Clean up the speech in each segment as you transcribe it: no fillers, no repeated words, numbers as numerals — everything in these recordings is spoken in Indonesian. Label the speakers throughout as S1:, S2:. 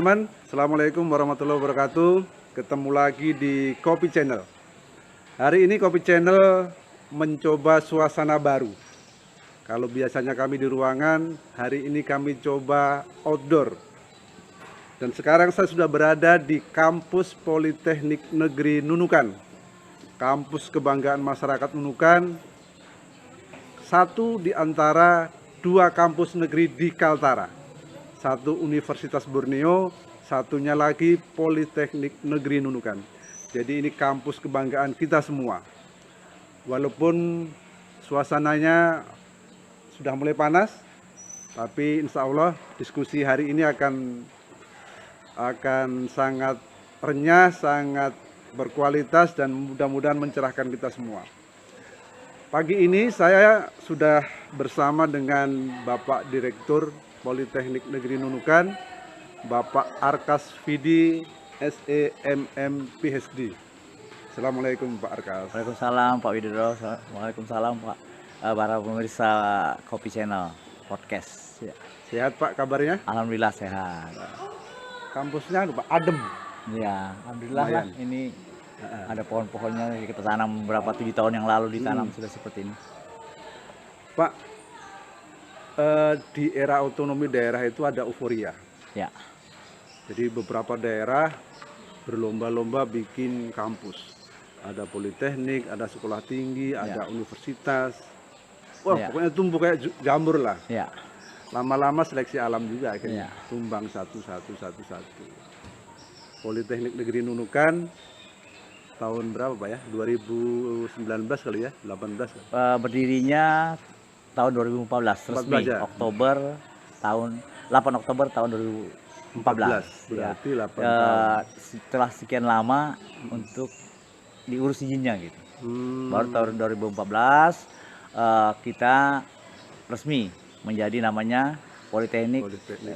S1: teman-teman, Assalamualaikum warahmatullahi wabarakatuh. Ketemu lagi di Kopi Channel. Hari ini Kopi Channel mencoba suasana baru. Kalau biasanya kami di ruangan, hari ini kami coba outdoor. Dan sekarang saya sudah berada di kampus Politeknik Negeri Nunukan, kampus kebanggaan masyarakat Nunukan, satu di antara dua kampus negeri di Kaltara. Satu Universitas Borneo, satunya lagi Politeknik Negeri Nunukan. Jadi ini kampus kebanggaan kita semua. Walaupun suasananya sudah mulai panas, tapi insya Allah diskusi hari ini akan sangat renyah, sangat berkualitas, dan mudah-mudahan mencerahkan kita semua. Pagi ini saya sudah bersama dengan Bapak Direktur Politeknik Negeri Nunukan, Bapak Arkas Vidi, SEMM PhD. Assalamualaikum Pak Arkas.
S2: Waalaikumsalam Pak Widodo. Waalaikumsalam Pak para pemirsa Kopi Channel Podcast. Ya.
S1: Sehat Pak kabarnya?
S2: Alhamdulillah sehat.
S1: Kampusnya Pak adem.
S2: Ya, alhamdulillah lah. Ini ada pohon-pohonnya kita tanam beberapa 7 tahun yang lalu ditanam sudah seperti ini.
S1: Pak, di era otonomi daerah itu ada euforia.
S2: Ya.
S1: Jadi beberapa daerah berlomba-lomba bikin kampus. Ada politeknik, ada sekolah tinggi, ada universitas. Wah, pokoknya tumbuh kayak jamur lah.
S2: Ya.
S1: Lama-lama seleksi alam juga akhirnya.
S2: Ya.
S1: Tumbang satu. Politeknik Negeri Nunukan tahun berapa Pak ya? 2019 kali ya? 18 kan?
S2: Berdirinya tahun 2014 resmi
S1: ya?
S2: 8 Oktober tahun 2014.
S1: Berarti
S2: ya.
S1: 8 tahun.
S2: Setelah sekian lama untuk diurus izinnya gitu. Baru tahun 2014 kita resmi menjadi namanya Politeknik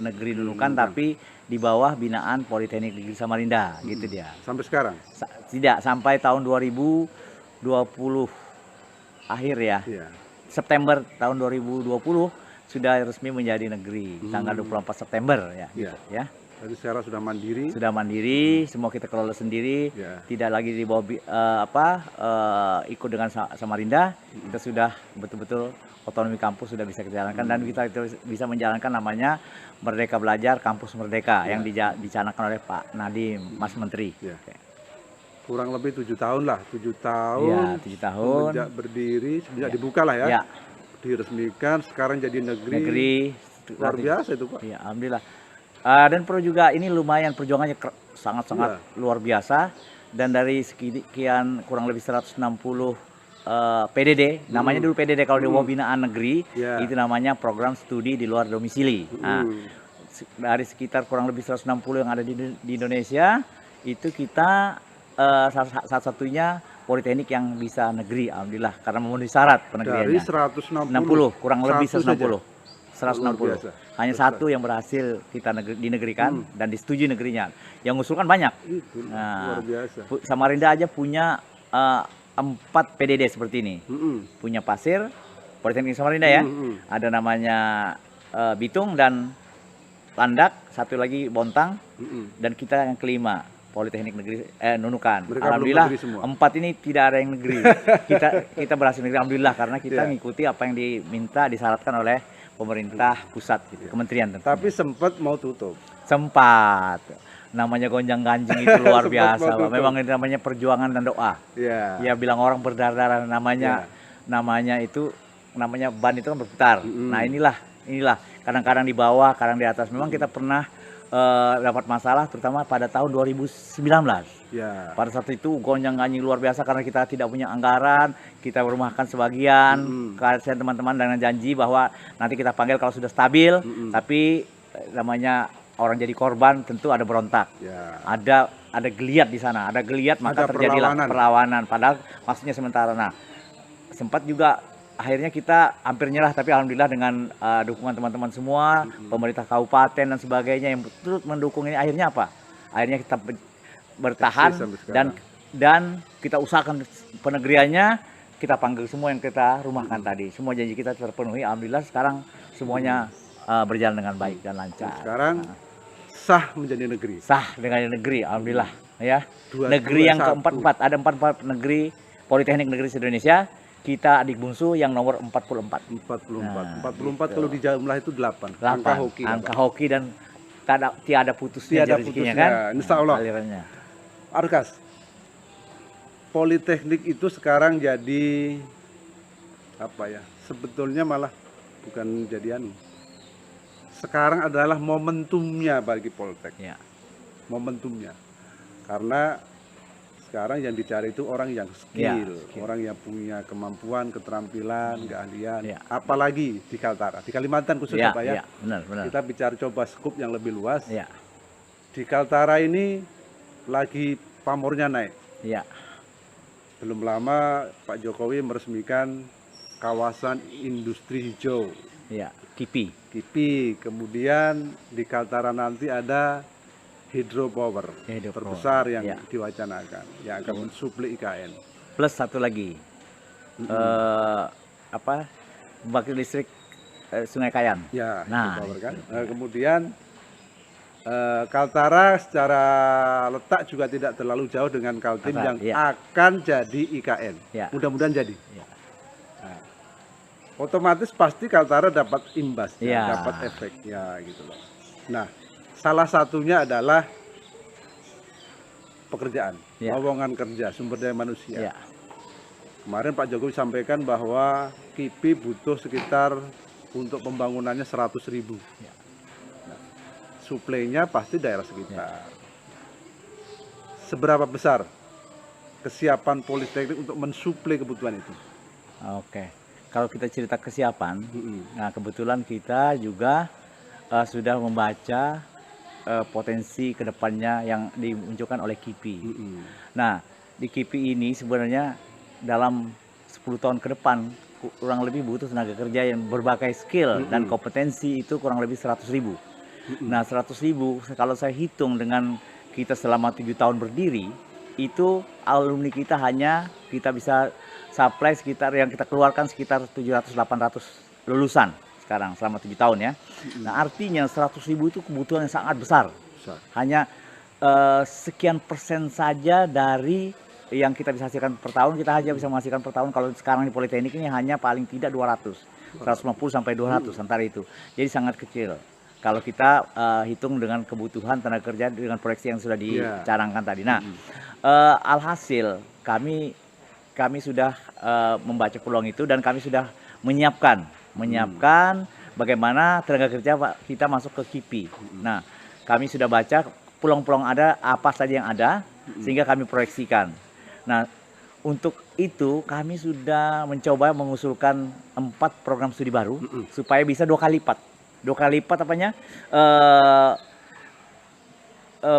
S2: Negeri Nunukan, tapi di bawah binaan Politeknik Negeri Samarinda gitu dia.
S1: Sampai sekarang?
S2: Tidak, sampai tahun 2020 akhir ya.
S1: Iya.
S2: September tahun 2020 sudah resmi menjadi negeri, tanggal 24 September ya. Gitu, ya.
S1: Jadi sekarang sudah mandiri.
S2: Sudah mandiri, semua kita kelola sendiri, tidak lagi di bawah ikut dengan Samarinda. Kita sudah betul-betul otonomi kampus sudah bisa kita jalankan, dan kita bisa menjalankan namanya Merdeka Belajar Kampus Merdeka yang dicanangkan oleh Pak Nadiem, Mas Menteri.
S1: Kurang lebih 7 tahun lah, 7 tahun.
S2: Ya, 7 tahun.
S1: Sejak berdiri, sejak dibuka lah ya. Diresmikan, sekarang jadi negeri. Luar biasa itu Pak.
S2: Ya, alhamdulillah. Dan perlu juga ini lumayan perjuangannya sangat-sangat luar biasa, dan dari sekian kurang lebih 160 PDD, namanya dulu PDD kalau di bawah binaan negeri, itu namanya program studi di luar domisili. Nah, dari sekitar kurang lebih 160 yang ada di Indonesia, itu kita satu-satunya politeknik yang bisa negeri, alhamdulillah, karena memenuhi syarat penegriannya.
S1: Dari 160,
S2: kurang lebih 160. Hanya satu yang berhasil kita dinegerikan dan disetujui negerinya. Yang ngusulkan banyak.
S1: Luar biasa.
S2: Samarinda aja punya 4 PDD seperti ini. Punya Pasir, Politeknik Samarinda ya. Ada namanya Bitung dan Landak, satu lagi Bontang, dan kita yang kelima Politeknik Negeri Nunukan.
S1: Mereka
S2: alhamdulillah
S1: 4
S2: ini tidak ada yang negeri. kita berhasil negeri, alhamdulillah, karena kita mengikuti apa yang diminta, disyaratkan oleh pemerintah pusat gitu, kementerian tentunya.
S1: Tapi sempat mau tutup.
S2: Sempat. Namanya gonjang-ganjing itu luar biasa, Pak. Memang ini namanya perjuangan dan doa. Ya bilang orang berdarah-darah, namanya ban itu kan berputar. Nah, inilah kadang-kadang di bawah, kadang di atas. Memang kita pernah dapat masalah terutama pada tahun 2019. Pada saat itu gonjang-ganjing luar biasa karena kita tidak punya anggaran, kita merumahkan sebagian, kasihan teman-teman dengan janji bahwa nanti kita panggil kalau sudah stabil, tapi namanya orang jadi korban tentu ada berontak. Ada geliat di sana, ada geliat, maka terjadilah perlawanan, padahal maksudnya sementara. Nah, sempat juga akhirnya kita hampir nyerah, tapi alhamdulillah dengan dukungan teman-teman semua, pemerintah kabupaten dan sebagainya yang turut mendukung ini, akhirnya apa? Akhirnya kita bertahan dan kita usahakan penegriannya, kita panggil semua yang kita rumahkan tadi. Semua janji kita terpenuhi, alhamdulillah sekarang semuanya berjalan dengan baik dan lancar.
S1: Sekarang sah menjadi negeri.
S2: Sah dengan negeri, alhamdulillah ya.
S1: Dua,
S2: Negeri yang
S1: satu.
S2: keempat, ada 44 negeri Politeknik Negeri Indonesia. Kita adik bungsu yang nomor 44.
S1: 44.
S2: Nah,
S1: 44
S2: gitu.
S1: kalau di jumlah itu 8.
S2: 8.
S1: Angka hoki.
S2: Angka hoki dan tiada putusnya
S1: Tiada
S2: rezekinya
S1: putusnya,
S2: kan.
S1: insya Allah.
S2: Alirannya.
S1: Arkas, Politeknik itu sekarang jadi apa ya? Sebetulnya malah bukan jadi anu. Sekarang adalah momentumnya bagi Poltek.
S2: Ya.
S1: Momentumnya. Karena sekarang yang dicari itu orang yang skill, orang yang punya kemampuan, keterampilan, keahlian. Apalagi di Kaltara, di Kalimantan khususnya Pak ya.
S2: Benar.
S1: Kita bicara coba skup yang lebih luas.
S2: Ya.
S1: Di Kaltara ini lagi pamornya naik.
S2: Ya.
S1: Belum lama Pak Jokowi meresmikan kawasan industri hijau.
S2: Ya, KIPI.
S1: KIPI. Kemudian di Kaltara nanti ada hydropower terbesar yang diwacanakan, yang akan mensuplai IKN.
S2: Plus satu lagi, pembangkit listrik Sungai Kayan.
S1: Ya,
S2: nah,
S1: hydropower kan. Kemudian Kaltara secara letak juga tidak terlalu jauh dengan Kaltim yang akan jadi IKN. Mudah-mudahan jadi. Nah, otomatis pasti Kaltara dapat imbasnya, dapat efeknya gitu loh. Nah, salah satunya adalah pekerjaan, lowongan kerja, sumber daya manusia. Kemarin Pak Jokowi sampaikan bahwa KIPI butuh sekitar untuk pembangunannya 100.000. Suplainya pasti daerah sekitar. Seberapa besar kesiapan Politeknik untuk mensuplai kebutuhan itu?
S2: Oke, kalau kita cerita kesiapan, nah kebetulan kita juga sudah membaca potensi kedepannya yang dimunculkan oleh KIPI. Nah, di KIPI ini sebenarnya dalam 10 tahun ke depan kurang lebih butuh tenaga kerja yang berbagai skill dan kompetensi itu kurang lebih 100.000. Nah, 100.000 kalau saya hitung dengan kita selama 7 tahun berdiri, itu alumni kita hanya kita bisa supply sekitar yang kita keluarkan sekitar 700-800 lulusan sekarang selama 7 tahun ya. Nah, artinya 100.000 itu kebutuhan yang sangat besar. Hanya sekian persen saja dari yang kita bisa hasilkan per tahun, kita hanya bisa menghasilkan per tahun. Kalau sekarang di Politeknik ini hanya paling tidak 200, 150 sampai 200 antara itu. Jadi sangat kecil. Kalau kita hitung dengan kebutuhan tenaga kerja dengan proyeksi yang sudah dicanangkan tadi. Nah, alhasil kami sudah membaca peluang itu dan kami sudah menyiapkan bagaimana tenaga kerja kita masuk ke KIPI. Nah, kami sudah baca peluang-peluang ada apa saja yang ada sehingga kami proyeksikan. Nah, untuk itu kami sudah mencoba mengusulkan 4 program studi baru supaya bisa 2 kali lipat. 2 kali lipat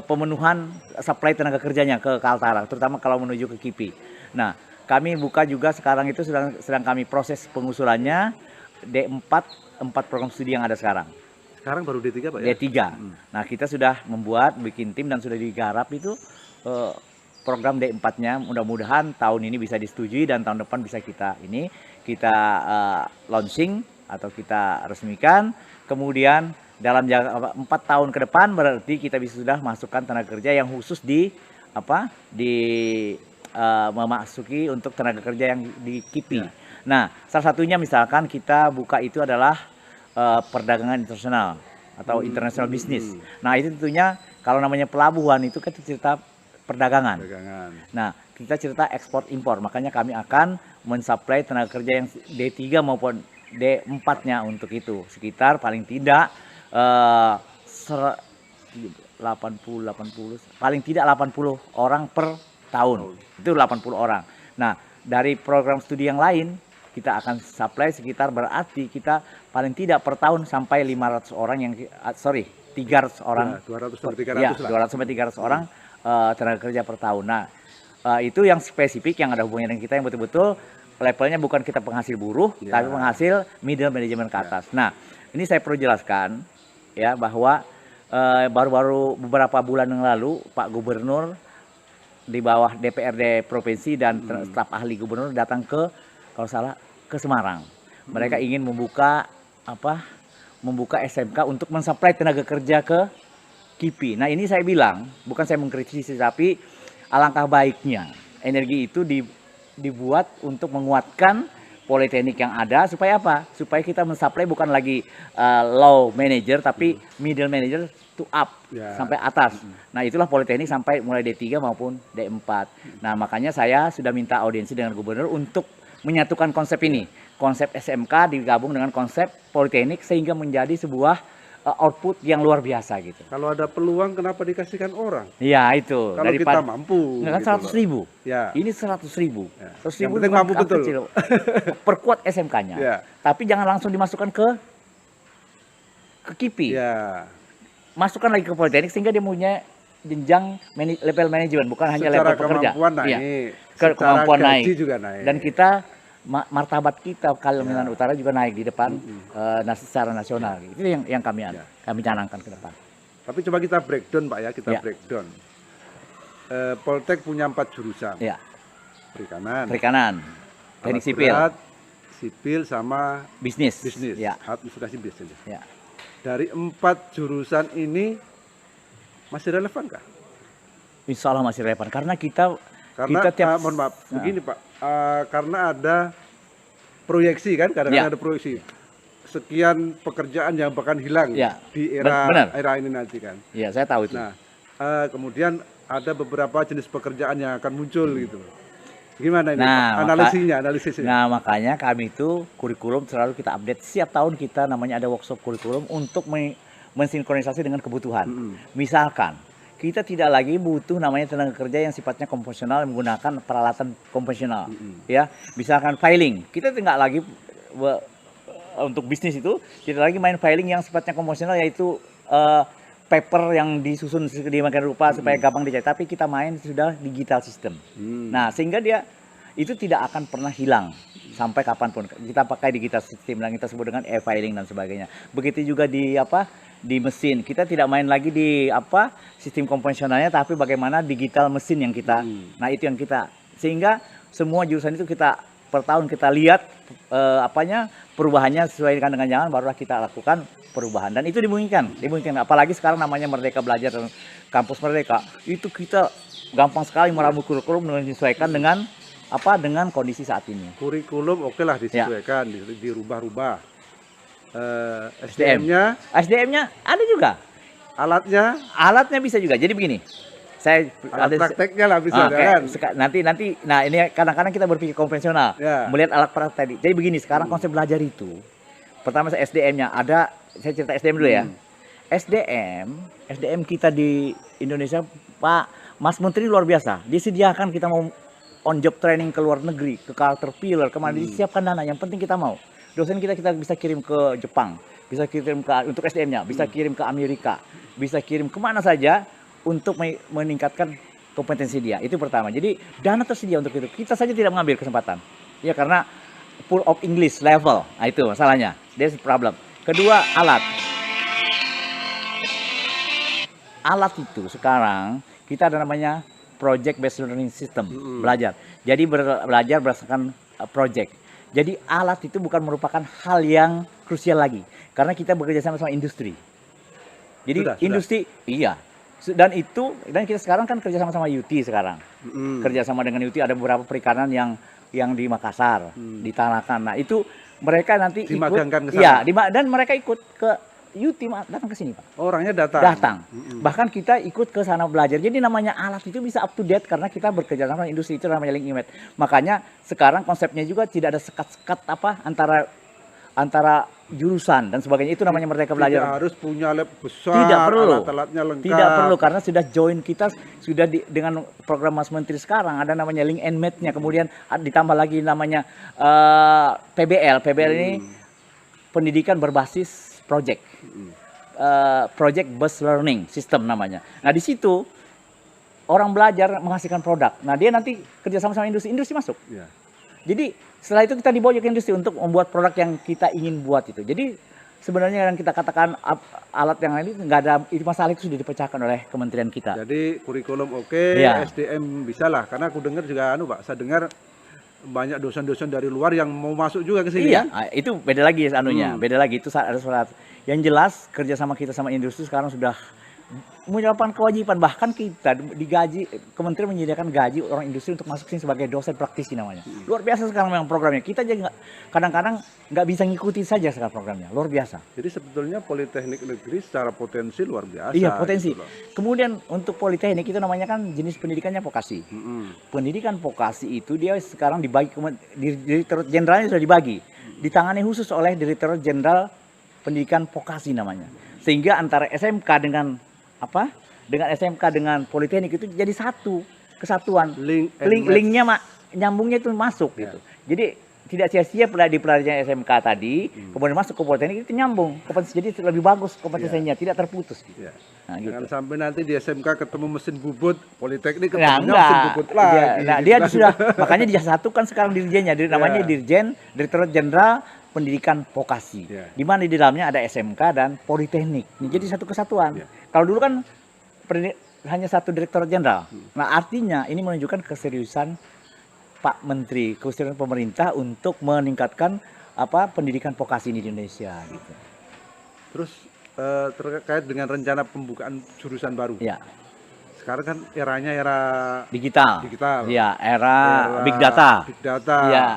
S2: pemenuhan supply tenaga kerjanya ke Kaltara, terutama kalau menuju ke KIPI. Nah, kami buka juga sekarang itu sedang kami proses pengusulannya D4, 4 program studi yang ada sekarang.
S1: Sekarang baru D3 Pak ya? D3.
S2: Nah, kita sudah bikin tim dan sudah digarap itu program D4-nya. Mudah-mudahan tahun ini bisa disetujui dan tahun depan bisa kita launching atau kita resmikan. Kemudian dalam 4 tahun ke depan berarti kita bisa sudah masukkan tenaga kerja yang khusus memasuki untuk tenaga kerja yang di KIPI. Nah, salah satunya misalkan kita buka itu adalah perdagangan internasional atau international business. Nah, itu tentunya kalau namanya pelabuhan itu kan cerita perdagangan. Nah, kita cerita ekspor impor. Makanya kami akan mensuplai tenaga kerja yang D3 maupun D4-nya untuk itu. Sekitar paling tidak 80 paling tidak 80 orang per tahun. Itu 80 orang. Nah, dari program studi yang lain kita akan supply sekitar berarti kita paling tidak per tahun sampai 500 orang 300 orang.
S1: 200 sampai 300 lah.
S2: 200 sampai 300 orang tenaga kerja per tahun. Nah, itu yang spesifik yang ada hubungannya dengan kita yang betul-betul levelnya bukan kita penghasil buruh, tapi penghasil middle management ke atas. Nah, ini saya perlu jelaskan ya bahwa baru-baru beberapa bulan yang lalu Pak Gubernur di bawah DPRD provinsi dan staf ahli gubernur datang ke Semarang. Mereka ingin membuka SMK untuk mensuplai tenaga kerja ke KIPI. Nah ini saya bilang, bukan saya mengkritisi, tapi alangkah baiknya energi itu dibuat untuk menguatkan politeknik yang ada, supaya apa? Supaya kita mensuplai bukan lagi low manager, tapi middle manager to up, sampai atas. Nah itulah politeknik sampai mulai D3 maupun D4. Nah makanya saya sudah minta audiensi dengan gubernur untuk menyatukan konsep ini. Konsep SMK digabung dengan konsep politeknik sehingga menjadi sebuah output yang luar biasa gitu.
S1: Kalau ada peluang kenapa dikasihkan orang?
S2: Iya itu.
S1: Kalau kita mampu.
S2: Kan
S1: gitu
S2: 100.000.
S1: Ya.
S2: Ini 100.000.
S1: Ya.
S2: 100.000
S1: Yang penting mampu betul.
S2: Kecil. Perkuat SMK-nya.
S1: Ya.
S2: Tapi jangan langsung dimasukkan ke KIPI.
S1: Ya.
S2: Masukkan lagi ke politeknik sehingga dia punya jenjang level manajemen, bukan hanya
S1: Secara
S2: level pekerja.
S1: Kemampuan naik.
S2: Iya.
S1: Secara
S2: Kemampuan
S1: gaji
S2: naik.
S1: juga naik.
S2: Dan kita martabat kita Kalimantan Utara juga naik di depan secara nasional. Itu yang kami canangkan ke depan.
S1: Tapi coba kita breakdown Pak ya, kita
S2: Ya.
S1: breakdown. Poltek punya 4 jurusan.
S2: Ya.
S1: Perikanan,
S2: Teknik
S1: alat
S2: sipil,
S1: berat, sipil sama
S2: bisnis.
S1: bisnis.
S2: Ya.
S1: Administrasi bisnis.
S2: Ya.
S1: Dari 4 jurusan ini masih relevan kah?
S2: Insya Allah masih relevan karena kita
S1: Mohon maaf, begini Pak, karena ada proyeksi kan, kadang-kadang ada proyeksi sekian pekerjaan yang bahkan hilang di era ini nanti kan.
S2: Iya, saya tahu itu.
S1: Nah, kemudian ada beberapa jenis pekerjaan yang akan muncul gitu. Gimana ini Pak? Analisisnya?
S2: Nah, makanya kami itu kurikulum selalu kita update. Setiap tahun kita namanya ada workshop kurikulum untuk mensinkronisasi dengan kebutuhan. Misalkan kita tidak lagi butuh namanya tenaga kerja yang sifatnya konvensional menggunakan peralatan konvensional, ya. Misalkan filing, kita tidak lagi untuk bisnis itu tidak lagi main filing yang sifatnya konvensional, yaitu paper yang disusun sedemikian rupa supaya gampang dicari, tapi kita main sudah digital system. Nah sehingga dia itu tidak akan pernah hilang sampai kapanpun. Kita pakai digital system yang kita sebut dengan e-filing dan sebagainya. Begitu juga di mesin, kita tidak main lagi di sistem konvensionalnya, tapi bagaimana digital mesin yang kita, nah itu yang kita, sehingga semua jurusan itu kita per tahun kita lihat perubahannya sesuai dengan jangan, barulah kita lakukan perubahan, dan itu dimungkinkan, apalagi sekarang namanya Merdeka Belajar dan Kampus Merdeka, itu kita gampang sekali meramu kurikulum menyesuaikan dengan dengan kondisi saat ini.
S1: Kurikulum oke lah disesuaikan, dirubah-rubah. SDM-nya
S2: ada juga. Alatnya bisa juga. Jadi begini, saya
S1: ada prakteknya lah bisa kan.
S2: Nanti, nah ini kadang-kadang kita berpikir konvensional, melihat alat praktek tadi. Jadi begini, sekarang konsep belajar itu, pertama SDM-nya ada. Saya cerita SDM dulu ya. SDM kita di Indonesia, Pak Mas Menteri luar biasa. Disediakan kita mau on job training ke luar negeri, ke Caterpillar, kemana disiapkan dana. Yang penting kita mau. Dosen kita bisa kirim ke Jepang, bisa kirim untuk SDM-nya, bisa kirim ke Amerika, bisa kirim kemana saja untuk meningkatkan kompetensi dia. Itu pertama. Jadi dana tersedia untuk itu. Kita saja tidak mengambil kesempatan. Ya karena pool of English level. Nah itu masalahnya. That's the problem. Kedua, alat. Alat itu sekarang kita ada namanya project based learning system, belajar. Jadi belajar berdasarkan project. Jadi alat itu bukan merupakan hal yang krusial lagi, karena kita bekerja sama industri. Jadi industri, iya. Dan kita sekarang kan kerja sama UT sekarang. Kerja sama dengan UT, ada beberapa perikanan yang di Makassar, di Tarakan. Nah itu mereka nanti
S1: dimagangkan
S2: ikut, iya, dan mereka ikut ke UT, datang ke sini Pak.
S1: Orangnya datang.
S2: Bahkan kita ikut ke sana belajar. Jadi namanya alat itu bisa up to date karena kita bekerja sama industri, itu namanya link image. Makanya sekarang konsepnya juga tidak ada sekat-sekat antara jurusan dan sebagainya. Itu namanya Merdeka Belajar.
S1: Tidak harus punya lab besar,
S2: tidak perlu.
S1: Alat-alatnya lengkap.
S2: Tidak perlu, karena sudah join kita sudah dengan program Mas Menteri sekarang ada namanya link and match-nya. Kemudian ditambah lagi namanya PBL. PBL ini pendidikan berbasis project. Project based learning system namanya. Nah di situ orang belajar menghasilkan produk. Nah dia nanti kerja sama industri masuk. Jadi setelah itu kita dibawa ke industri untuk membuat produk yang kita ingin buat itu. Jadi sebenarnya yang kita katakan alat yang lain nggak ada, itu masalah itu sudah dipecahkan oleh kementerian kita.
S1: Jadi kurikulum SDM bisa lah. Karena aku dengar juga Pak, saya dengar banyak dosen-dosen dari luar yang mau masuk juga ke sini.
S2: Iya, itu beda lagi beda lagi itu ada surat. Yang jelas kerja sama kita sama industri sekarang sudah menyediakan kewajiban, bahkan kita digaji, kementerian menyediakan gaji orang industri untuk masuk sini sebagai dosen praktisi namanya. Luar biasa sekarang memang programnya. Kita aja kadang-kadang nggak bisa ngikuti saja sekarang programnya, luar biasa.
S1: Jadi sebetulnya Politeknik Negeri secara potensi luar biasa.
S2: Iya, potensi.
S1: Gitu loh.
S2: Kemudian untuk politeknik itu namanya kan jenis pendidikannya vokasi. Pendidikan vokasi itu dia sekarang dibagi, Direktorat Jenderalnya sudah dibagi, ditangani khusus oleh Direktorat Jenderal Pendidikan Vokasi namanya. Sehingga antara SMK dengan SMK dengan politeknik itu jadi satu kesatuan. Linknya nyambungnya itu masuk gitu. Jadi tidak sia-sia di pelarian SMK tadi, kemudian masuk ke politeknik itu nyambung. Jadi lebih bagus kompetensinya, tidak terputus. Gitu. Nah, gitu.
S1: Jangan sampai nanti di SMK ketemu mesin bubut, politeknik
S2: Nah,
S1: ketemu mesin bubut lagi.
S2: Nah, dia sudah makanya disatukan sekarang dirjennya, namanya Dirjen Direktorat Jenderal Pendidikan Vokasi. Di mana di dalamnya ada SMK dan politeknik. Jadi satu kesatuan. Kalau dulu kan hanya satu Direktorat Jenderal. Nah, artinya ini menunjukkan keseriusan Pak Menteri, keseriusan pemerintah untuk meningkatkan pendidikan vokasi di Indonesia gitu.
S1: Terus terkait dengan rencana pembukaan jurusan baru.
S2: Ya.
S1: Sekarang kan eranya era
S2: digital. Ya, era big data.
S1: Big data.
S2: Ya.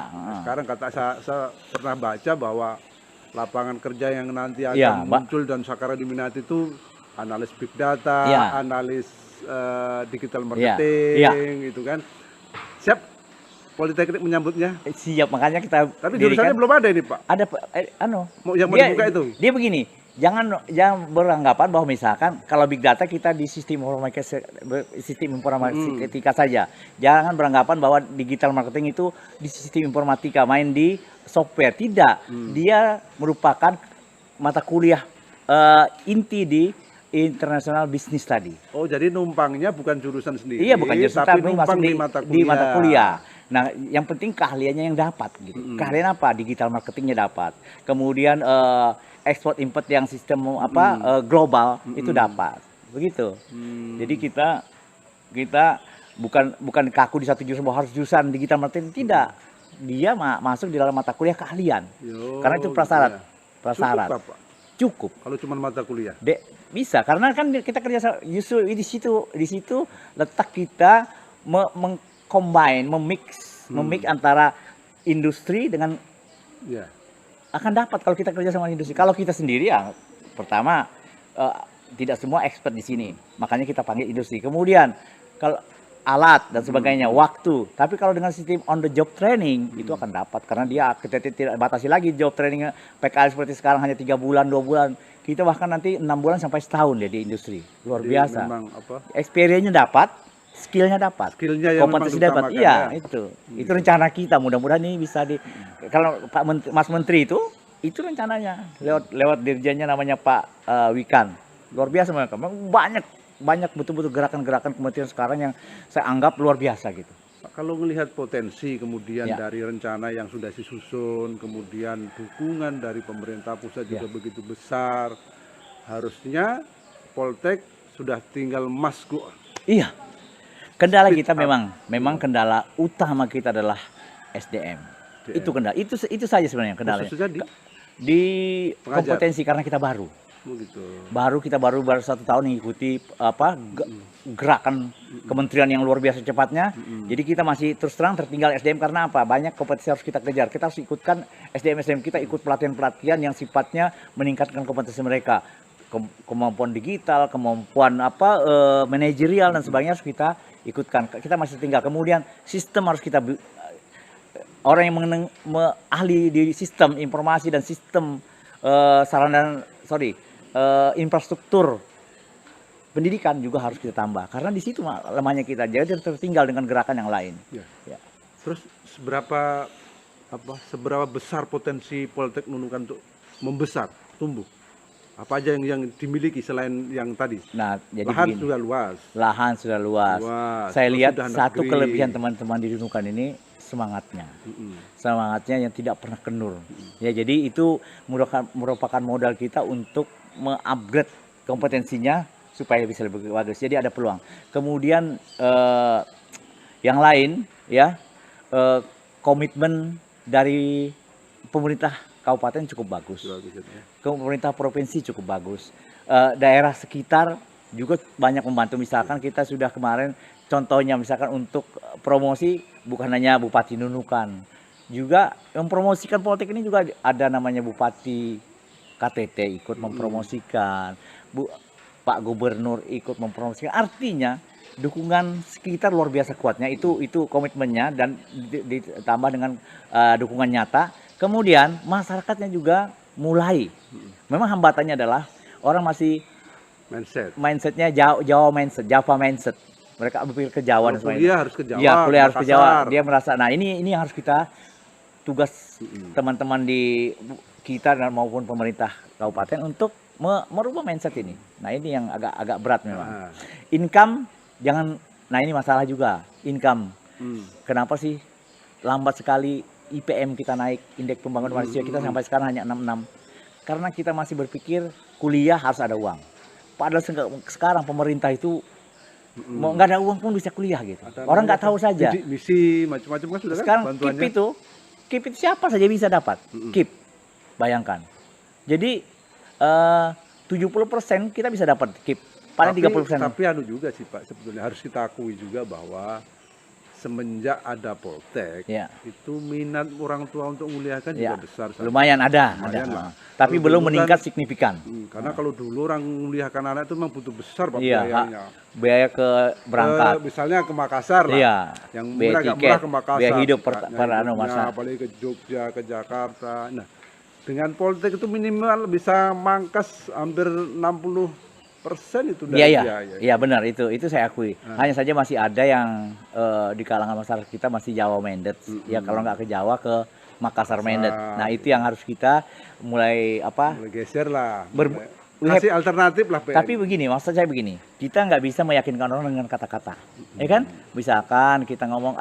S1: Sekarang saya pernah baca bahwa lapangan kerja yang nanti akan muncul dan sekarang diminati itu analis big data, analis digital marketing, gitu kan. Siap Politeknik menyambutnya?
S2: Siap, makanya kita.
S1: Tapi jurusannya belum ada ini, Pak.
S2: Ada
S1: yang mau dibuka itu.
S2: Dia begini, jangan beranggapan bahwa misalkan kalau big data kita di sistem informatika saja. Jangan beranggapan bahwa digital marketing itu di sistem informatika, main di software. Tidak. Dia merupakan mata kuliah inti di International Business Study.
S1: Oh, jadi numpangnya bukan jurusan sendiri.
S2: Iya, bukan jurusan,
S1: tapi
S2: numpang
S1: di mata kuliah.
S2: Nah, yang penting keahliannya yang dapat gitu. Keahlian apa? Digital marketingnya dapat. Kemudian ekspor import yang sistem global itu dapat. Begitu. Jadi kita bukan kaku di satu jurusan bahwa harus jurusan digital marketing, tidak. Dia masuk di dalam mata kuliah keahlian. Karena itu prasyarat. Cukup.
S1: Kalau cuma mata kuliah.
S2: Bisa, karena kan kita kerja justru di situ letak kita combine, memix antara industri dengan akan dapat kalau kita kerja sama industri. Kalau kita sendiri ya pertama tidak semua expert di sini, makanya kita panggil industri. Kemudian kalau alat dan sebagainya, waktu. Tapi kalau dengan sistem on the job training itu akan dapat, karena dia kita tidak batasi lagi job trainingnya PKL seperti sekarang hanya 3 bulan, 2 bulan. Kita bahkan nanti 6 bulan sampai setahun ya di industri. Luar biasa. Experience-nya dapat, skillnya dapat, kompetensi dapat. Iya, itu rencana kita. Mudah-mudahan ini bisa kalau Mas Menteri itu rencananya lewat dirjennya namanya Pak Wikan. Luar biasa mereka. Banyak betul-betul gerakan-gerakan kementerian sekarang yang saya anggap luar biasa gitu.
S1: Kalau melihat potensi kemudian dari rencana yang sudah disusun, kemudian dukungan dari pemerintah pusat juga begitu besar, harusnya Poltek sudah tinggal masuk.
S2: Iya. Kendala kita memang kendala utama kita adalah SDM. Itu kendala. Itu saja sebenarnya kendalanya.
S1: Khususnya
S2: di kompetensi karena kita baru. Kita baru 1 tahun mengikuti gerakan kementerian yang luar biasa cepatnya. Jadi kita masih terus terang tertinggal SDM karena apa? Banyak kompetensi harus kita kejar. Kita harus ikutkan SDM kita ikut pelatihan-pelatihan yang sifatnya meningkatkan kompetensi mereka. Kemampuan digital, kemampuan manajerial dan sebagainya harus kita ikutkan. Kita masih tinggal. Kemudian sistem harus kita orang yang ahli di sistem informasi dan sistem infrastruktur pendidikan juga harus kita tambah, karena di situ lemahnya kita, jadi tertinggal dengan gerakan yang lain.
S1: Terus seberapa besar potensi Poltek Nunukan untuk membesar, tumbuh? Apa aja yang dimiliki selain yang tadi?
S2: Nah, jadi lahan sudah luas. Saya lihat satu kelebihan teman-teman di Nunukan ini semangatnya yang tidak pernah kendur. Ya, jadi itu merupakan modal kita untuk mengupgrade kompetensinya supaya bisa lebih bagus. Jadi ada peluang. Kemudian yang lain komitmen dari pemerintah kabupaten cukup bagus. Pemerintah provinsi cukup bagus. Daerah sekitar juga banyak membantu. Misalkan kita sudah kemarin contohnya misalkan untuk promosi bukan hanya Bupati Nunukan, juga mempromosikan politik ini juga ada namanya Bupati KTT ikut mempromosikan, Pak Gubernur ikut mempromosikan. Artinya dukungan sekitar luar biasa kuatnya, itu komitmennya dan ditambah dengan dukungan nyata. Kemudian masyarakatnya juga mulai, memang hambatannya adalah orang masih mindsetnya Java mindset. Mereka berpikir ke Jawa dan sebagainya.
S1: Kuliah harus ke Jawa.
S2: Iya, kuliah harus ke Jawa. Dia merasa, nah ini yang harus kita tugas teman-teman di kita dan maupun pemerintah kabupaten untuk merubah mindset ini. Nah ini yang agak berat memang. Income jangan, nah ini masalah juga income. Kenapa sih lambat sekali IPM kita naik, indeks pembangunan manusia kita sampai sekarang hanya 66. Karena kita masih berpikir kuliah harus ada uang. Padahal sekarang pemerintah itu mau nggak ada uang pun bisa kuliah gitu. Orang nggak tahu saja.
S1: Misi macam-macam kan sudah
S2: sekarang
S1: kan bantuannya.
S2: KIP itu siapa saja bisa dapat. KIP, bayangkan. Jadi 70% kita bisa dapat KIP. Paling 30%.
S1: Tapi anu juga sih Pak, sebetulnya harus kita akui juga bahwa semenjak ada Poltek, itu minat orang tua untuk menguliahkan juga besar.
S2: Lumayan ada. Tapi belum meningkat signifikan.
S1: Karena kalau dulu orang menguliahkan anak itu memang butuh besar Pak biayanya.
S2: Biaya ke berangkat.
S1: Misalnya ke Makassar lah. Yang murah agak murah ke Makassar.
S2: Biaya hidup per masa.
S1: Apalagi ke Jogja, ke Jakarta. Nah, dengan Poltek itu minimal bisa mangkas hampir 60% itu dari biaya.
S2: Iya benar, itu saya akui. Hanya saja masih ada yang di kalangan masyarakat kita masih Jawa minded. Ya kalau nggak ke Jawa, ke Makassar minded. Nah itu yang harus kita mulai
S1: mulai geser lah.
S2: Kasih
S1: alternatif lah.
S2: Tapi begini, maksud saya begini, kita nggak bisa meyakinkan orang dengan kata-kata, ya kan? Misalkan kita ngomong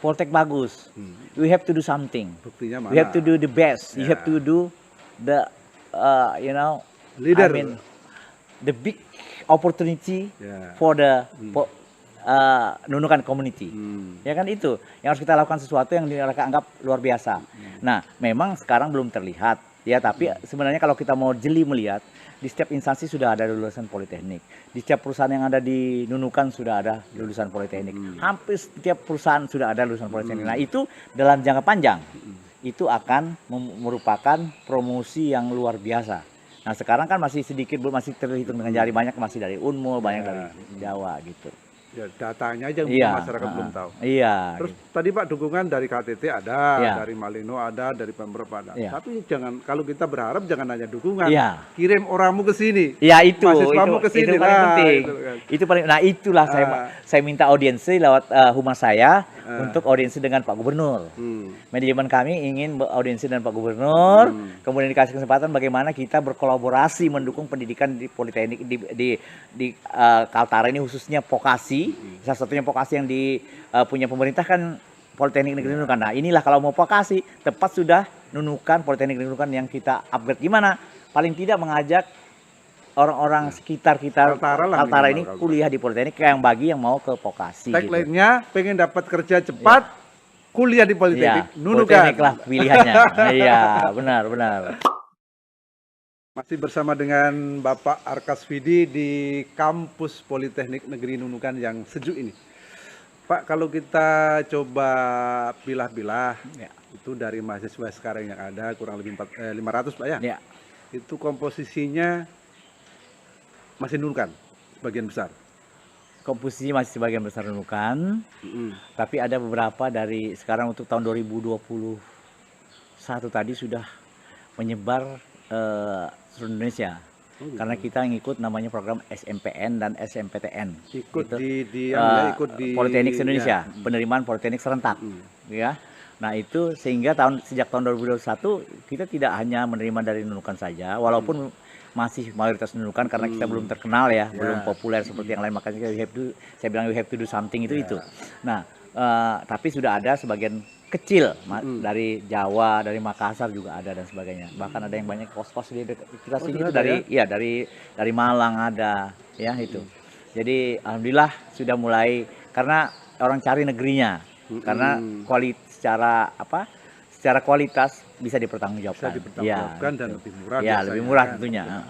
S2: Poltek bagus, we have to do something.
S1: Buktinya mana?
S2: We have to do the best. You have to do the
S1: leader.
S2: The big opportunity for the Nunukan community. Ya kan itu yang harus kita lakukan, sesuatu yang mereka anggap luar biasa. Nah, memang sekarang belum terlihat ya, tapi sebenarnya kalau kita mau jeli melihat, di setiap instansi sudah ada lulusan politeknik. Di setiap perusahaan yang ada di Nunukan sudah ada lulusan politeknik. Hampir setiap perusahaan sudah ada lulusan politeknik. Nah, itu dalam jangka panjang itu akan merupakan promosi yang luar biasa. Nah sekarang kan masih sedikit, masih terhitung dengan jari, banyak masih dari Unmul, banyak dari Jawa gitu.
S1: Ya datanya aja mungkin masyarakat belum tahu.
S2: Iya.
S1: Terus tadi Pak dukungan dari KTT ada, dari Malino ada, dari Pemprov ada. Tapi jangan, kalau kita berharap jangan hanya dukungan, kirim orangmu ke sini.
S2: Ya itu
S1: ke sini.
S2: Itu paling penting. Itu paling. Nah itulah saya minta audiensi lewat humas saya untuk audiensi dengan Pak Gubernur. Manajemen kami ingin audiensi dengan Pak Gubernur, kemudian dikasih kesempatan bagaimana kita berkolaborasi mendukung pendidikan di Politeknik di Kaltara ini, khususnya vokasi. Salah satunya vokasi yang punya pemerintah kan Politeknik Negeri Nunukan. Nah inilah kalau mau vokasi tepat sudah Nunukan, Politeknik Negeri Nunukan yang kita upgrade. Gimana? Paling tidak mengajak orang-orang sekitar kita Kaltara ini kuliah di Politeknik, yang bagi yang mau ke vokasi.
S1: Tagline-nya pengen dapat kerja cepat, kuliah di Politeknik Nunukan.
S2: Politeknik lah pilihannya. Iya benar.
S1: Masih bersama dengan Bapak Arkasvidi di kampus Politeknik Negeri Nunukan yang sejuk ini. Pak, kalau kita coba pilah-pilah, itu dari mahasiswa sekarang yang ada kurang lebih 500 Pak ya? Itu komposisinya masih Nunukan, sebagian besar.
S2: Komposisi masih sebagian besar Nunukan, tapi ada beberapa dari sekarang untuk tahun 2021 tadi sudah menyebar seluruh Indonesia. Karena kita ngikut namanya program SMPN dan SMPTN.
S1: Ikut di
S2: Politeknik Indonesia, penerimaan Politeknik serentak. Ya. Nah, itu sehingga sejak tahun 2021 kita tidak hanya menerima dari Nunukan saja, walaupun masih mayoritas Nunukan karena kita belum terkenal ya, belum populer seperti yang lain, makanya saya bilang we have to do something itu. Nah, tapi sudah ada sebagian kecil dari Jawa, dari Makassar juga ada dan sebagainya. Bahkan ada yang banyak kos-kos di kita sini itu dari Malang ada ya itu. Jadi alhamdulillah sudah mulai, karena orang cari negerinya. Karena secara kualitas bisa dipertanggungjawabkan.
S1: Dan lebih murah.
S2: Ya, lebih murah tentunya.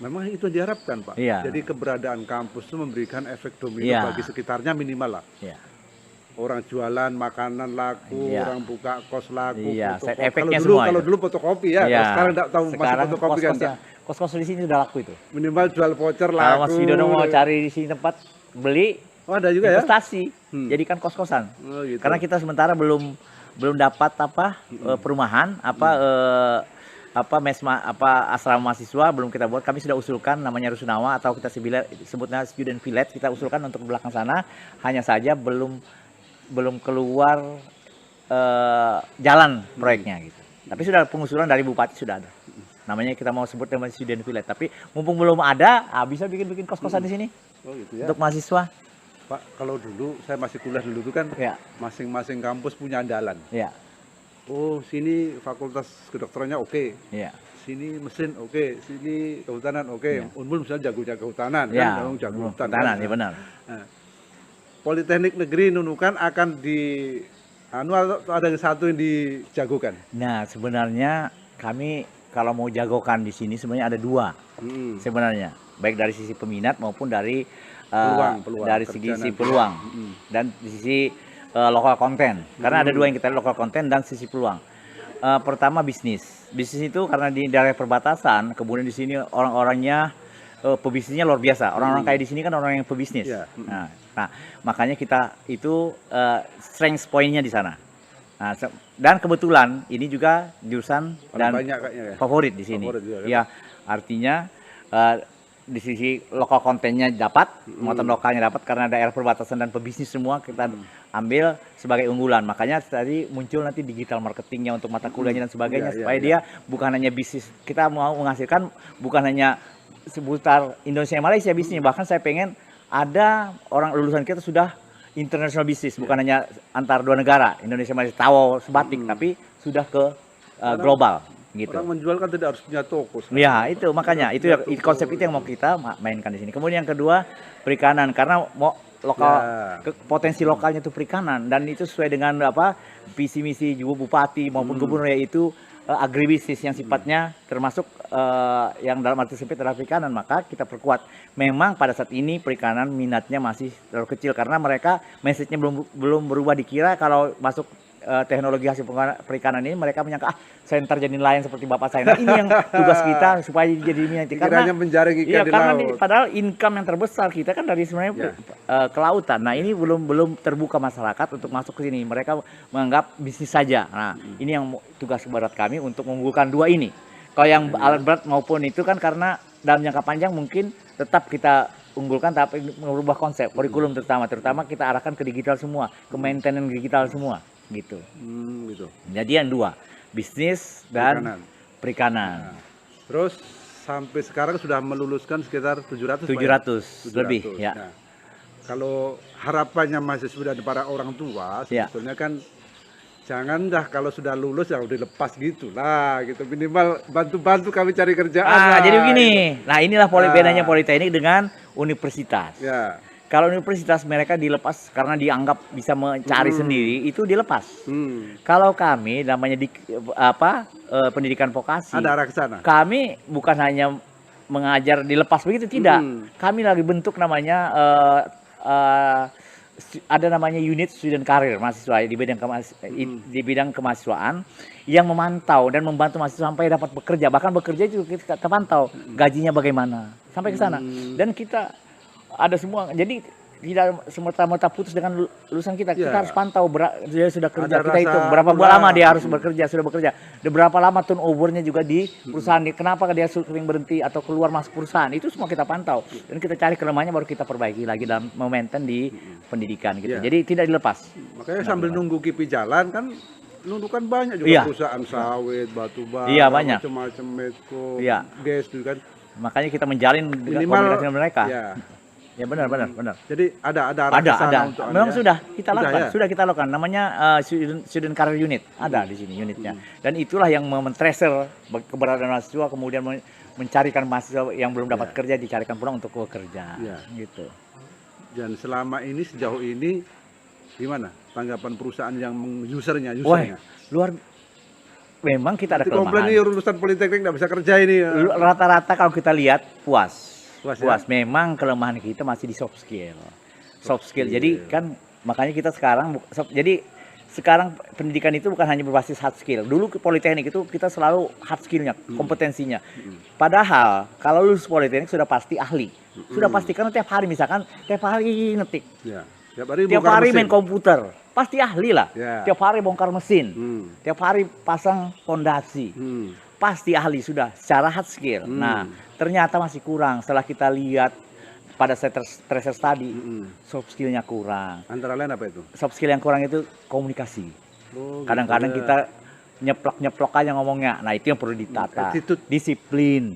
S1: Memang itu yang diharapkan, Pak.
S2: Iya.
S1: Jadi keberadaan kampus itu memberikan efek domino
S2: Iya.
S1: bagi sekitarnya minimal lah.
S2: Iya.
S1: Orang jualan makanan laku,
S2: Iya.
S1: orang buka kos laku,
S2: Iya,
S1: fotokopi.
S2: side effect-nya
S1: Kalau
S2: semua itu.
S1: dulu fotokopi ya,
S2: Iya.
S1: kalau sekarang enggak tahu masih
S2: Sekarang
S1: fotokopi kan.
S2: kos-kosnya, kos-kos di sini sudah laku itu.
S1: Minimal jual voucher
S2: Kalau
S1: laku.
S2: Mas Widodo mau cari di sini tempat beli,
S1: Oh, ada juga ya?
S2: investasi,
S1: Hmm.
S2: jadikan kos-kosan.
S1: Oh, gitu.
S2: Karena kita sementara belum dapat perumahan asrama mahasiswa belum kita buat. Kami sudah usulkan namanya Rusunawa atau kita sebutnya student village, kita usulkan untuk belakang sana, hanya saja belum keluar jalan proyeknya gitu. Tapi sudah pengusulan dari bupati sudah ada. Namanya kita mau sebut namanya student village, tapi mumpung belum ada, bisa bikin kos-kosan di sini.
S1: Oh, gitu ya.
S2: Untuk mahasiswa.
S1: Pak, kalau dulu saya masih kuliah dulu tuh kan
S2: Ya.
S1: masing-masing kampus punya andalan.
S2: Ya.
S1: Oh, sini fakultas kedokterannya oke.
S2: Ya.
S1: Sini mesin oke, sini kehutanan oke.
S2: Ya.
S1: Unmul misalnya jago-jago kehutanan
S2: Ya.
S1: kan, memang jago hutan.
S2: Kehutanan,
S1: kan?
S2: ya benar.
S1: Nah, Politeknik Negeri Nunukan akan atau ada yang satu yang dijagokan.
S2: Nah, sebenarnya kami kalau mau jagokan di sini sebenarnya ada dua sebenarnya, baik dari sisi peminat maupun dari
S1: Peluang,
S2: dari
S1: kerja
S2: sisi
S1: nanti.
S2: peluang dan di sisi lokal konten. Karena ada dua yang kita lihat, lokal konten dan sisi peluang. Pertama bisnis itu karena di daerah perbatasan, kemudian di sini orang-orangnya pebisnisnya luar biasa. Orang-orang kayak di sini kan orang yang pebisnis.
S1: Yeah.
S2: Nah, makanya kita itu strength point-nya di sana. Nah, dan kebetulan ini juga jurusan dan
S1: banyak kayaknya ya.
S2: favorit di sini.
S1: Favorit juga, kan?
S2: Ya, artinya di sisi lokal kontennya dapat, muatan lokalnya dapat karena daerah perbatasan dan pebisnis semua kita ambil sebagai unggulan. Makanya tadi muncul nanti digital marketingnya untuk mata kuliahnya dan sebagainya, supaya dia bukan hanya bisnis. Kita mau menghasilkan bukan hanya seputar Indonesia Malaysia bisnisnya, bahkan saya pengen ada orang lulusan kita sudah international bisnis, bukan hanya antar dua negara, Indonesia Malaysia, tahu sebatik, tapi sudah ke global. Gitu.
S1: Orang menjual kan tidak harus punya toko.
S2: Ya, itu makanya itu konsep itu yang mau kita mainkan di sini. Kemudian yang kedua, perikanan, karena mau lokal potensi lokalnya itu perikanan, dan itu sesuai dengan visi misi juga bupati maupun gubernur, yaitu agribisnis yang sifatnya termasuk yang dalam arti sempit adalah perikanan. Maka kita perkuat. Memang pada saat ini perikanan minatnya masih terlalu kecil karena mereka message-nya belum berubah. Dikira kalau masuk teknologi hasil perikanan ini mereka menyangka saya ntar jadi nelayan seperti bapak saya. Nah, ini yang tugas kita supaya jadi minati, karena
S1: menjaring ikan di
S2: karena
S1: laut.
S2: padahal income yang terbesar kita kan dari sebenarnya kelautan. Nah, ini belum terbuka masyarakat untuk masuk ke sini. Mereka menganggap bisnis saja. Nah, ini yang tugas berat kami untuk mengunggulkan dua ini. Kalau yang alat berat maupun itu kan karena dalam jangka panjang mungkin tetap kita unggulkan, tapi merubah konsep kurikulum terutama kita arahkan ke digital semua, ke maintenance digital semua. Gitu.
S1: Gitu.
S2: Jadi yang dua, bisnis dan perikanan.
S1: Nah, terus sampai sekarang sudah meluluskan sekitar 700
S2: lebih ya.
S1: Nah, kalau harapannya mahasiswa dan para orang tua sebetulnya kan jangan dah kalau sudah lulus ya udah lepas gitu lah gitu, minimal bantu kami cari kerjaan.
S2: Jadi begini. Nah, inilah bedanya politeknik dengan universitas.
S1: Ya.
S2: Kalau universitas mereka dilepas karena dianggap bisa mencari sendiri, itu dilepas. Kalau kami namanya pendidikan vokasi,
S1: ada arah ke sana.
S2: Kami bukan hanya mengajar dilepas begitu, tidak. Kami lagi bentuk namanya ada namanya unit student career mahasiswa di bidang kemahasiswaan yang memantau dan membantu mahasiswa sampai dapat bekerja. Bahkan bekerja juga kita pantau gajinya bagaimana sampai ke sana. Dan kita ada semua, jadi tidak semerta-merta putus dengan lulusan kita. Kita harus pantau dia sudah kerja, kita hitung berapa lama dia harus sudah bekerja, berapa lama turnovernya juga di perusahaan, kenapa dia sering berhenti atau keluar masuk perusahaan, itu semua kita pantau dan kita cari kelemahannya, baru kita perbaiki lagi dalam momentum di pendidikan gitu. Jadi tidak dilepas.
S1: Makanya sambil nunggu KIPI jalan kan nundukan banyak juga perusahaan sawit, batu bara,
S2: banyak
S1: macam-macam medco, gas juga kan.
S2: Makanya kita menjalin komunikasi dengan mereka. Ya benar.
S1: Jadi ada
S2: untuk memang sudah kita lakukan, sudah kita lakukan. Namanya student career unit, ada di sini unitnya. Dan itulah yang men-tracer keberadaan mahasiswa, kemudian mencarikan mahasiswa yang belum dapat kerja, dicarikan pulang untuk bekerja. Gitu.
S1: Dan selama ini sejauh ini gimana tanggapan perusahaan yang usernya?
S2: memang kita ada
S1: Nanti komplain
S2: kelemahan.
S1: ini lulusan politeknik nggak bisa kerja ini.
S2: Rata-rata kalau kita lihat puas.
S1: Puas,
S2: Puas.
S1: ya?
S2: Memang kelemahan kita masih di soft skill. Soft skill. Jadi kan makanya kita sekarang jadi sekarang pendidikan itu bukan hanya berbasis hard skill. Dulu ke politeknik itu kita selalu hard skillnya, kompetensinya. Padahal kalau lulus politeknik sudah pasti ahli. Sudah pasti karena tiap hari misalkan tiap hari ngetik.
S1: Ya. Tiap hari,
S2: Tiap
S1: bongkar
S2: hari
S1: mesin.
S2: main komputer. Pasti ahli lah.
S1: Ya.
S2: Tiap hari bongkar mesin.
S1: Hmm.
S2: Tiap hari pasang fondasi.
S1: Hmm.
S2: Pasti ahli sudah secara hard skill. Nah, ternyata masih kurang setelah kita lihat pada tracer tadi. Soft skillnya kurang.
S1: Antara lain apa itu?
S2: Soft skill yang kurang itu komunikasi.
S1: Oh,
S2: Kadang-kadang
S1: gitu ya.
S2: kita nyeplok-nyeplok aja ngomongnya. Nah, itu yang perlu ditata.
S1: Attitude.
S2: Disiplin.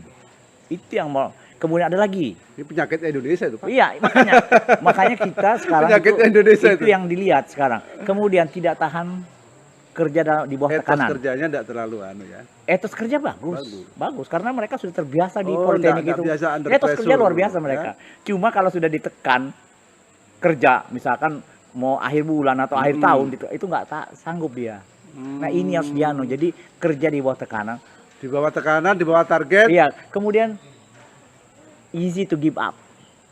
S2: Itu yang mau. Kemudian ada lagi.
S1: Ini penyakit Indonesia itu, Pak.
S2: Iya, makanya kita sekarang
S1: Penyakit Indonesia
S2: itu yang dilihat sekarang. Kemudian tidak tahan kerja di bawah
S1: Etos
S2: tekanan.
S1: kerjanya tidak terlalu ya.
S2: Etos kerja bagus karena mereka sudah terbiasa di
S1: Oh,
S2: politeknik
S1: nggak
S2: itu.
S1: biasa under
S2: Etos kerja
S1: pressure,
S2: luar biasa
S1: ya.
S2: mereka. Cuma kalau sudah ditekan kerja, misalkan mau akhir bulan atau akhir tahun itu nggak sanggup dia. Nah ini harus dianu. Jadi kerja di bawah tekanan.
S1: Di bawah tekanan, di bawah target.
S2: Iya. Kemudian easy to give up,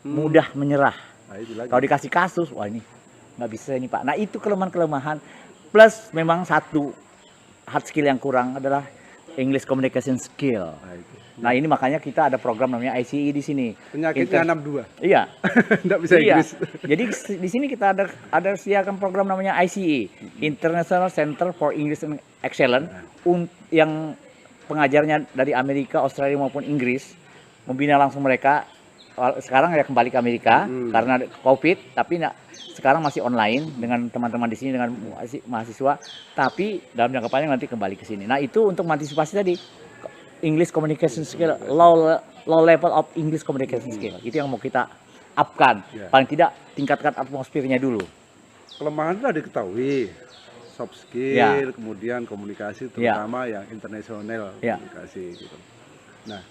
S2: mudah menyerah.
S1: Nah, itu lagi.
S2: Kalau dikasih kasus, wah ini nggak bisa ini Pak. Nah itu kelemahan-kelemahan. Plus memang satu hard skill yang kurang adalah English communication skill.
S1: Nah, itu.
S2: Nah ini makanya kita ada program namanya ICE di sini.
S1: Penyakitnya 62.
S2: Iya.
S1: Enggak bisa
S2: Iya.
S1: Inggris.
S2: Jadi di sini kita ada siapkan program namanya ICE, International Center for English Excellence, yang pengajarnya dari Amerika, Australia maupun Inggris, membina langsung mereka. Sekarang ya kembali ke Amerika karena COVID, tapi sekarang masih online dengan teman-teman di sini dengan mahasiswa, tapi dalam jangka panjang nanti kembali ke sini. Nah itu untuk mengantisipasi tadi English communication skill, low level of English communication skill, itu yang mau kita upkan. Paling tidak tingkatkan atmosfernya dulu.
S1: Kelemahan sudah diketahui, soft skill, kemudian komunikasi, terutama yang internasional komunikasi gitu. Nah,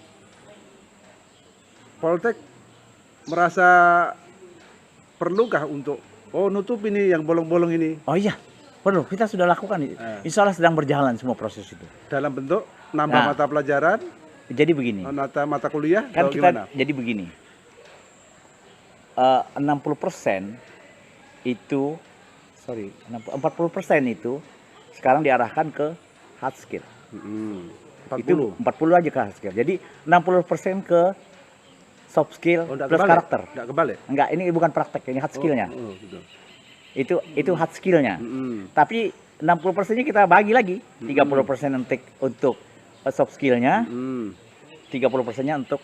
S1: Poltek merasa perlukah untuk nutup ini yang bolong-bolong ini?
S2: Oh iya, perlu. Kita sudah lakukan. Insya Allah sedang berjalan semua proses itu.
S1: Dalam bentuk nambah mata pelajaran?
S2: Jadi begini.
S1: Mata kuliah?
S2: Kan kita
S1: gimana?
S2: jadi begini. 60% itu, 40% itu sekarang diarahkan ke hard skill.
S1: 40.
S2: Itu 40 aja ke hard skill. Jadi 60% ke soft skill plus karakter.
S1: Enggak kebalik?
S2: Enggak, ini bukan praktek, ini hard skillnya.
S1: Gitu.
S2: Itu hard skillnya. Tapi 60%-nya kita bagi lagi. 30% untuk soft skillnya, 30%-nya untuk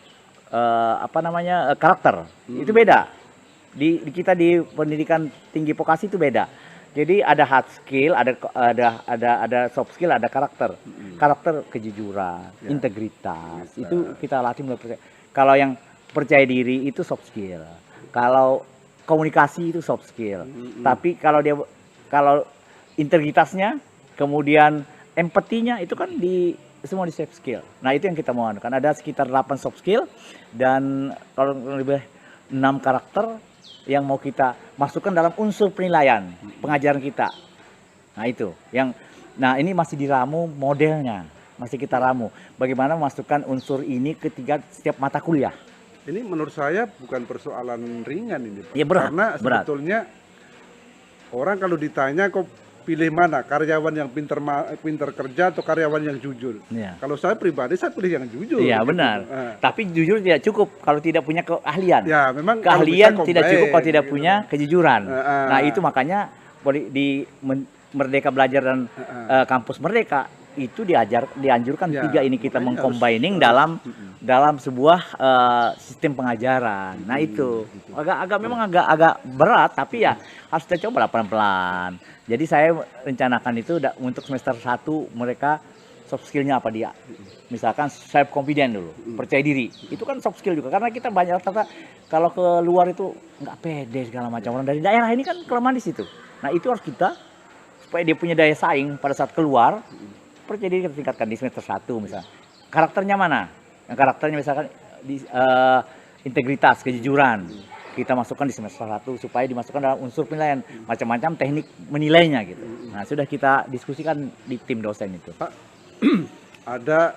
S2: karakter. Itu beda. Di kita di pendidikan tinggi vokasi itu beda. Jadi ada hard skill, ada soft skill, ada karakter. Karakter kejujuran, integritas. Itu kita latih mulai. Kalau yang percaya diri itu soft skill. Kalau komunikasi itu soft skill. Tapi kalau integritasnya, kemudian empatinya itu kan semua di soft skill. Nah, itu yang kita mau anukan. Ada sekitar 8 soft skill dan kalau lebih 6 karakter yang mau kita masukkan dalam unsur penilaian pengajaran kita. Nah, itu ini masih diramu modelnya. Masih kita ramu. Bagaimana memasukkan unsur ini ketika setiap mata kuliah.
S1: Ini menurut saya bukan persoalan ringan ini, Pak.
S2: Ya, berat,
S1: Karena sebetulnya orang kalau ditanya kok pilih mana, karyawan yang pinter kerja atau karyawan yang jujur.
S2: Ya.
S1: Kalau saya pribadi saya pilih yang jujur.
S2: Iya,
S1: gitu.
S2: benar. Tapi jujur tidak cukup kalau tidak punya keahlian.
S1: Ya, memang
S2: keahlian tidak cukup kalau tidak
S1: gitu.
S2: punya kejujuran. Nah, itu makanya di Merdeka Belajar dan Kampus Merdeka itu dianjurkan 3 ini kita mengcombining dalam sebuah sistem pengajaran. Nah itu memang agak berat, tapi ya harus kita coba pelan-pelan. Jadi saya rencanakan itu untuk semester 1 mereka soft skillnya apa dia. Misalkan self confident dulu, percaya diri. Itu kan soft skill juga karena kita banyak kalau ke luar itu nggak pede segala macam. Orang dari daerah ini kan kelemahan di situ. Nah itu harus kita supaya dia punya daya saing pada saat keluar. Percaya diri kita tingkatkan di semester 1 misalnya. Karakternya mana? Yang karakternya misalkan integritas, kejujuran. Kita masukkan di semester 1 supaya dimasukkan dalam unsur penilaian. Macam-macam teknik menilainya gitu. Nah, sudah kita diskusikan di tim dosen itu.
S1: Pak, ada,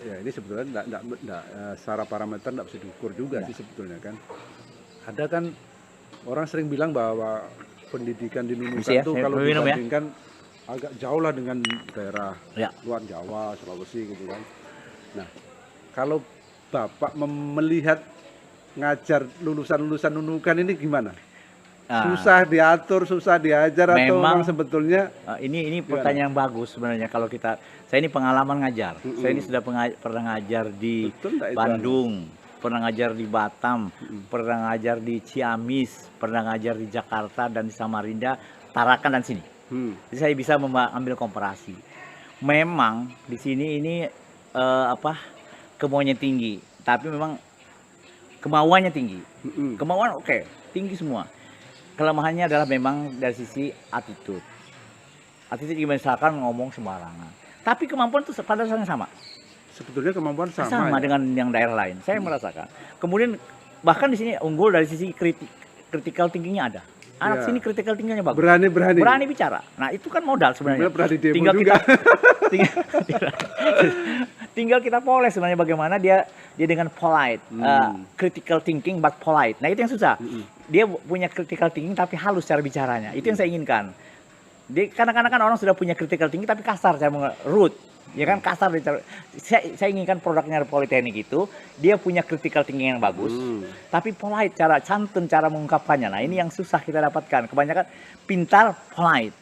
S1: ya ini sebetulnya secara parameter tidak bisa diukur juga sih sebetulnya kan. Ada kan orang sering bilang bahwa pendidikan di Nunukan itu kalau dibandingkan agak jauh lah dengan daerah luar Jawa, Sulawesi gitu kan. Nah, kalau Bapak melihat ngajar lulusan-lulusan Nunukan ini gimana? Susah diatur, susah diajar, atau memang sebetulnya
S2: ini pertanyaan yang bagus sebenarnya. Kalau saya ini pengalaman ngajar. Saya ini sudah pernah ngajar di Bandung, pernah ngajar di Batam, pernah ngajar di Ciamis, pernah ngajar di Jakarta dan di Samarinda, Tarakan dan sini. Jadi saya bisa mengambil komparasi. Memang di sini ini kemauannya tinggi, tapi memang kemauannya tinggi. Kemauan tinggi semua. Kelemahannya adalah memang dari sisi attitude. Attitude misalkan ngomong sembarangan. Tapi kemampuan itu pada dasarnya sama.
S1: Sebetulnya kemampuan sama ya?
S2: Dengan yang daerah lain. Saya merasakan. Kemudian bahkan di sini unggul dari sisi critical thinkingnya ada. Anak sini critical thinkingnya bagus. Berani bicara. Nah itu kan modal sebenarnya. Tinggal juga. Tinggal kita poles sebenarnya bagaimana dia dengan polite, critical thinking but polite. Nah itu yang susah. Dia punya critical thinking tapi halus cara bicaranya. Itu yang saya inginkan. Kadang-kadang kan orang sudah punya critical thinking tapi kasar, rude. Ya kan kasar. Saya inginkan produknya Politeknik itu dia punya critical thinking yang bagus, tapi polite, cara santun, cara mengungkapkannya. Nah ini yang susah kita dapatkan. Kebanyakan pintar, polite.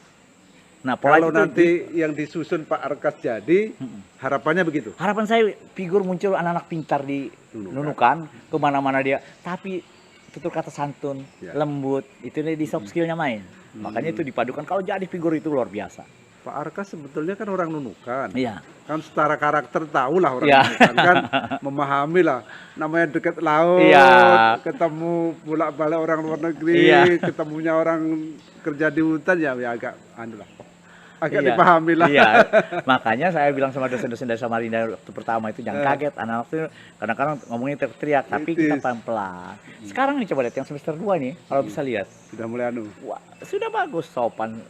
S2: Nah,
S1: kalau nanti yang disusun Pak Arkas jadi, harapannya begitu? Harapan
S2: saya figur muncul anak-anak pintar di Nunukan, kemana-mana dia. Tapi tutur kata santun, lembut, itu di soft skillnya main. Makanya itu dipadukan, kalau jadi figur itu luar biasa.
S1: Pak Arkas sebetulnya kan orang Nunukan.
S2: Iya.
S1: Kan secara karakter tahu lah orang Nunukan kan, memahami lah. Namanya dekat laut, ketemu bolak-balik orang luar negeri, ketemunya orang kerja di hutan, ya agak agak dipahami lah. Iya.
S2: Makanya saya bilang sama dosen-dosen dari Samarinda waktu pertama itu jangan kaget, anak itu kadang-kadang ngomongnya teriak-teriak, tapi kita pelan-pelan. Sekarang nih coba lihat yang semester 2 nih, kalau bisa lihat.
S1: Sudah mulai
S2: Wah, sudah bagus, sopan,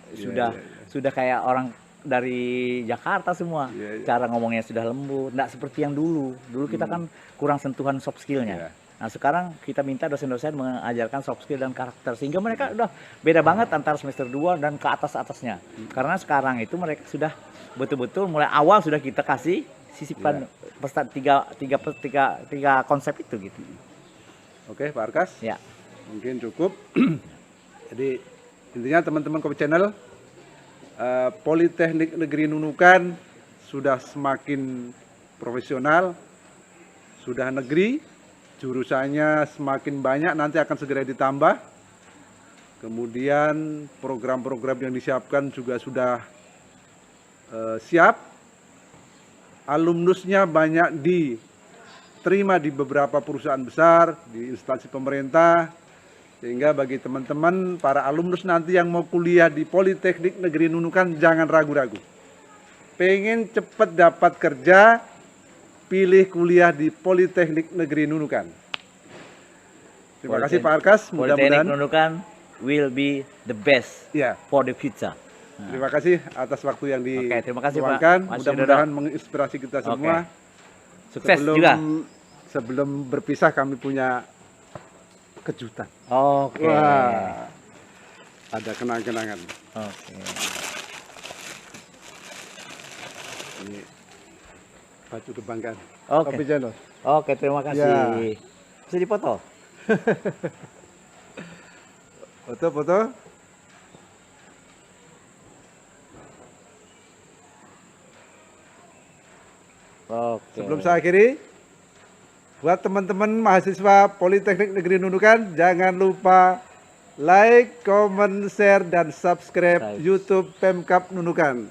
S2: sudah kayak orang dari Jakarta semua. Cara ngomongnya sudah lembut, enggak seperti yang dulu. Dulu kita kan kurang sentuhan soft skill-nya. Nah sekarang kita minta dosen-dosen mengajarkan soft skill dan karakter, sehingga mereka udah beda banget antara semester 2 dan ke atas-atasnya. Karena sekarang itu mereka sudah betul-betul mulai awal sudah kita kasih sisipan tiga konsep itu gitu.
S1: Oke Pak Arkas, mungkin cukup. Jadi intinya teman-teman Kopi Channel, Politeknik Negeri Nunukan sudah semakin profesional, sudah negeri, jurusannya semakin banyak, nanti akan segera ditambah. Kemudian program-program yang disiapkan juga sudah siap. Alumnusnya banyak diterima di beberapa perusahaan besar, di instansi pemerintah. Sehingga bagi teman-teman, para alumnus nanti yang mau kuliah di Politeknik Negeri Nunukan, jangan ragu-ragu. Pengen cepat dapat kerja, pilih kuliah di Politeknik Negeri Nunukan. Terima kasih Pak Arkas.
S2: Politeknik Nunukan will be the best for the future.
S1: Terima kasih atas waktu yang
S2: terima kasih
S1: diluangkan. Mudah-mudahan menginspirasi kita semua.
S2: Sukses juga.
S1: Sebelum berpisah kami punya kejutan.
S2: Wah,
S1: ada kenang-kenangan. Ini baju kebanggaan. Kopi Channel.
S2: Terima kasih. Bisa dipoto?
S1: Foto-foto. Sebelum saya akhiri, buat teman-teman mahasiswa Politeknik Negeri Nunukan, jangan lupa like, comment, share, dan subscribe YouTube Pemkab Nunukan.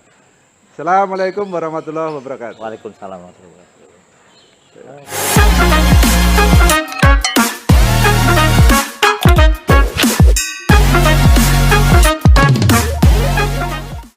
S1: Assalamualaikum warahmatullahi wabarakatuh.
S2: Waalaikumsalam warahmatullahi wabarakatuh.